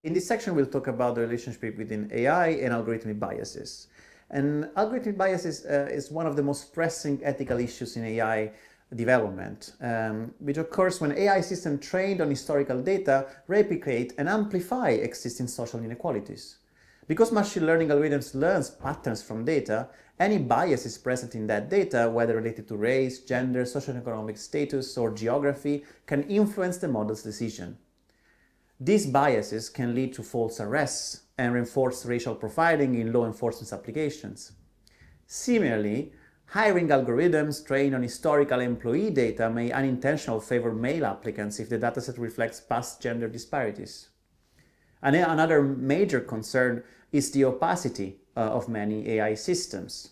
In this section, we'll talk about the relationship between AI and algorithmic biases. And algorithmic biases is one of the most pressing ethical issues in AI development, which occurs when AI systems trained on historical data replicate and amplify existing social inequalities. Because machine learning algorithms learn patterns from data, any biases present in that data, whether related to race, gender, socioeconomic status, or geography, can influence the model's decision. These biases can lead to false arrests and reinforce racial profiling in law enforcement applications. Similarly, hiring algorithms trained on historical employee data may unintentionally favor male applicants if the dataset reflects past gender disparities. And another major concern is the opacity of many AI systems,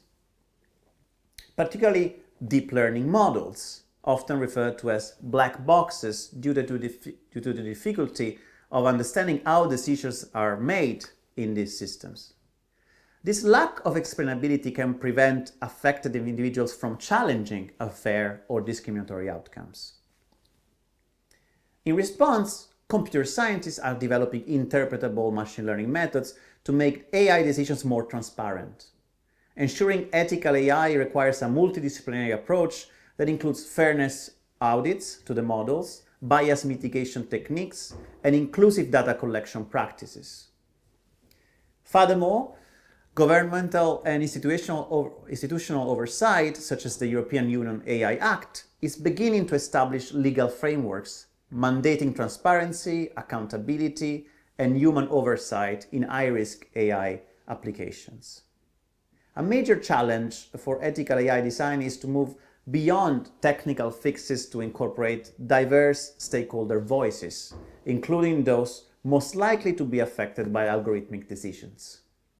particularly deep learning models, often referred to as black boxes due to the difficulty of understanding how decisions are made in these systems. This lack of explainability can prevent affected individuals from challenging unfair or discriminatory outcomes. In response, computer scientists are developing interpretable machine learning methods to make AI decisions more transparent. Ensuring ethical AI requires a multidisciplinary approach that includes fairness audits to the models, bias mitigation techniques, and inclusive data collection practices. Furthermore, governmental and institutional oversight, such as the European Union AI Act, is beginning to establish legal frameworks mandating transparency, accountability, and human oversight in high-risk AI applications. A major challenge for ethical AI design is to move beyond technical fixes to incorporate diverse stakeholder voices, including those most likely to be affected by algorithmic decisions.